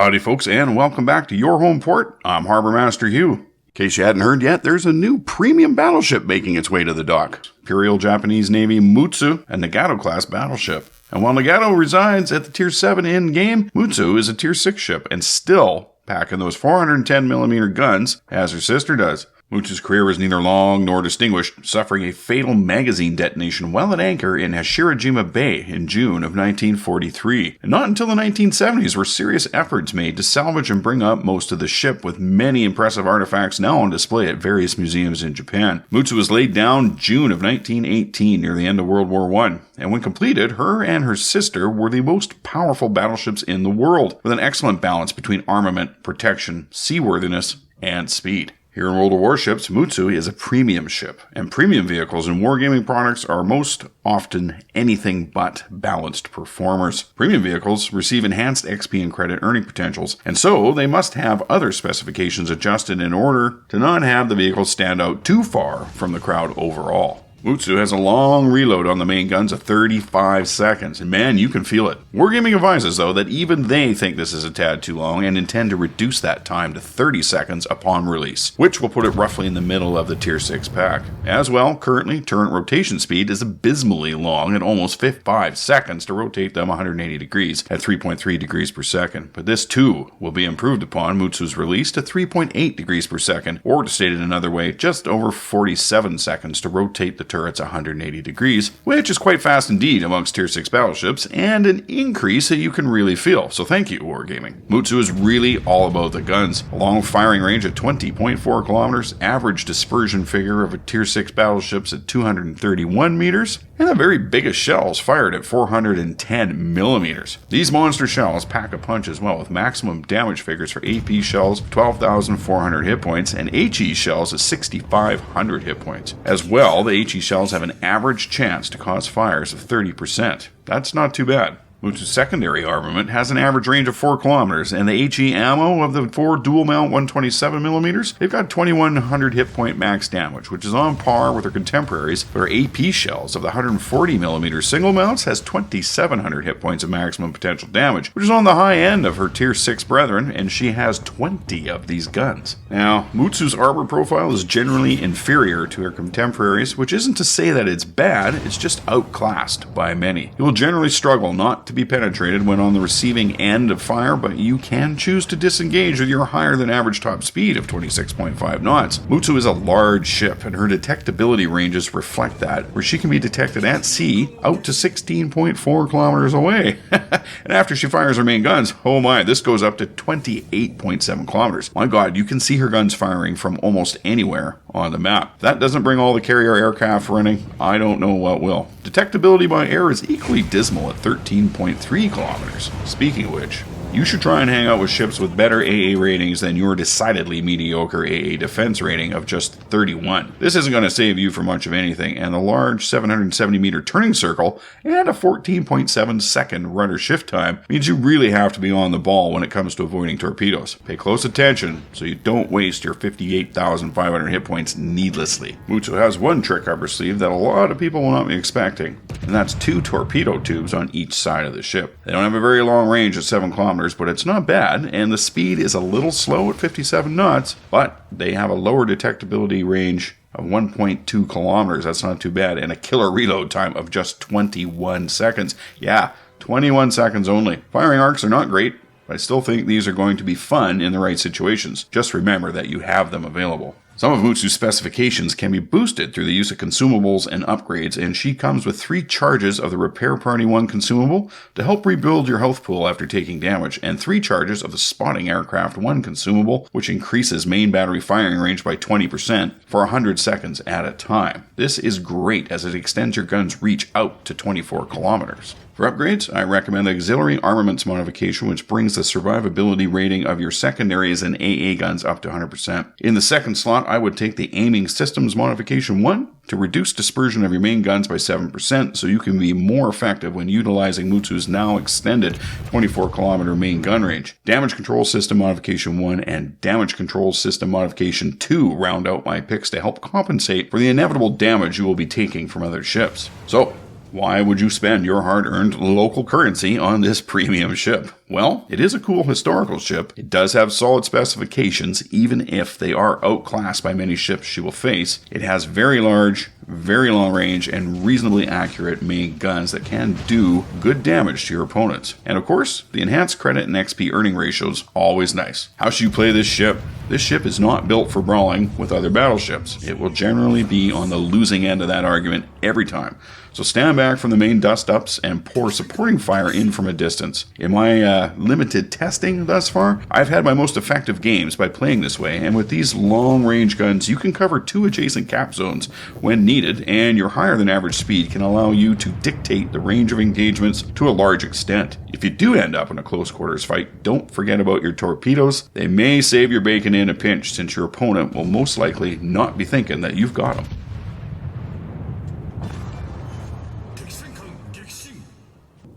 Howdy folks, and welcome back to your home port. I'm Harbour Master Hugh. In case you hadn't heard yet, there's a new premium battleship making its way to the dock. Imperial Japanese Navy Mutsu and Nagato class battleship. And while Nagato resides at the Tier 7 in-game, Mutsu is a Tier 6 ship and still packing those 410mm guns as her sister does. Mutsu's career was neither long nor distinguished, suffering a fatal magazine detonation while at anchor in Hashirajima Bay in June of 1943. And not until the 1970s were serious efforts made to salvage and bring up most of the ship, with many impressive artifacts now on display at various museums in Japan. Mutsu was laid down June of 1918 near the end of World War I, and when completed, her and her sister were the most powerful battleships in the world, with an excellent balance between armament, protection, seaworthiness, and speed. Here in World of Warships, Mutsu is a premium ship, and premium vehicles and wargaming products are most often anything but balanced performers. Premium vehicles receive enhanced XP and credit earning potentials, and so they must have other specifications adjusted in order to not have the vehicle stand out too far from the crowd overall. Mutsu has a long reload on the main guns of 35 seconds, and man, you can feel it. Wargaming advises, though, that even they think this is a tad too long and intend to reduce that time to 30 seconds upon release, which will put it roughly in the middle of the Tier 6 pack. As well, currently, turret rotation speed is abysmally long at almost 5 seconds to rotate them 180 degrees at 3.3 degrees per second. But this, too, will be improved upon Mutsu's release to 3.8 degrees per second, or to state it another way, just over 47 seconds to rotate the turrets 180 degrees, which is quite fast indeed amongst Tier 6 battleships, and an increase that you can really feel. So thank you, Wargaming. Mutsu is really all about the guns. A long firing range at 20.4 kilometers, average dispersion figure of a Tier 6 battleships at 231 meters, and the very biggest shells fired at 410 millimeters. These monster shells pack a punch as well, with maximum damage figures for AP shells 12,400 hit points and HE shells at 6,500 hit points. As well, the HE shells have an average chance to cause fires of 30%. That's not too bad. Mutsu's secondary armament has an average range of 4 kilometers, and the HE ammo of the 4 dual mount 127mm, they've got 2100 hit point max damage, which is on par with their contemporaries, but our AP shells of the 140mm single mounts has 2700 hit points of maximum potential damage, which is on the high end of her Tier 6 brethren, and she has 20 of these guns. Now, Mutsu's armor profile is generally inferior to her contemporaries, which isn't to say that it's bad, it's just outclassed by many. You will generally struggle not to be penetrated when on the receiving end of fire, but you can choose to disengage with your higher than average top speed of 26.5 knots. Mutsu is a large ship, and her detectability ranges reflect that, where she can be detected at sea out to 16.4 kilometers away. And after she fires her main guns, oh my, this goes up to 28.7 kilometers. My god, you can see her guns firing from almost anywhere on the map. If that doesn't bring all the carrier aircraft running, I don't know what will. Detectability by air is equally dismal at 13.3 kilometers. Speaking of which, you should try and hang out with ships with better AA ratings than your decidedly mediocre AA defense rating of just 31. This isn't going to save you from much of anything, and the large 770-meter turning circle and a 14.7 second rudder shift time means you really have to be on the ball when it comes to avoiding torpedoes. Pay close attention so you don't waste your 58,500 hit points needlessly. Mutsu has one trick up her sleeve that a lot of people will not be expecting, and that's 2 torpedo tubes on each side of the ship. They don't have a very long range at 7 kilometers, but it's not bad, and the speed is a little slow at 57 knots, but they have a lower detectability range of 1.2 kilometers. That's not too bad, and a killer reload time of just 21 seconds. Yeah, 21 seconds only. Firing arcs are not great, but I still think these are going to be fun in the right situations. Just remember that you have them available. Some of Mutsu's specifications can be boosted through the use of consumables and upgrades, and she comes with 3 charges of the Repair Party 1 consumable to help rebuild your health pool after taking damage, and 3 charges of the Spotting Aircraft 1 consumable, which increases main battery firing range by 20% for 100 seconds at a time. This is great as it extends your gun's reach out to 24 kilometers. For upgrades, I recommend the Auxiliary Armaments modification, which brings the survivability rating of your secondaries and AA guns up to 100%. In the second slot, I would take the Aiming Systems modification 1 to reduce dispersion of your main guns by 7% so you can be more effective when utilizing Mutsu's now extended 24-kilometer main gun range. Damage Control System modification 1 and Damage Control System modification 2 round out my picks to help compensate for the inevitable damage you will be taking from other ships. So, why would you spend your hard-earned local currency on this premium ship? Well, it is a cool historical ship. It does have solid specifications, even if they are outclassed by many ships she will face. It has very large, very long range, and reasonably accurate main guns that can do good damage to your opponents. And of course, the enhanced credit and XP earning ratios, always nice. How should you play this ship? This ship is not built for brawling with other battleships. It will generally be on the losing end of that argument every time. So stand back from the main dust-ups and pour supporting fire in from a distance. In my limited testing thus far, I've had my most effective games by playing this way, and with these long-range guns, you can cover 2 adjacent cap zones when needed, and your higher-than-average speed can allow you to dictate the range of engagements to a large extent. If you do end up in a close-quarters fight, don't forget about your torpedoes. They may save your bacon in a pinch, since your opponent will most likely not be thinking that you've got them.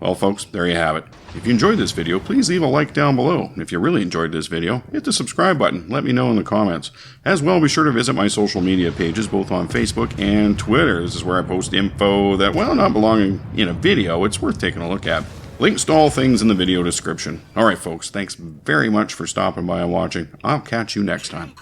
Well, folks, there you have it. If you enjoyed this video, please leave a like down below. If you really enjoyed this video, hit the subscribe button. Let me know in the comments. As well, be sure to visit my social media pages, both on Facebook and Twitter. This is where I post info that, well, not belonging in a video, it's worth taking a look at. Links to all things in the video description. Alright, folks, thanks very much for stopping by and watching. I'll catch you next time.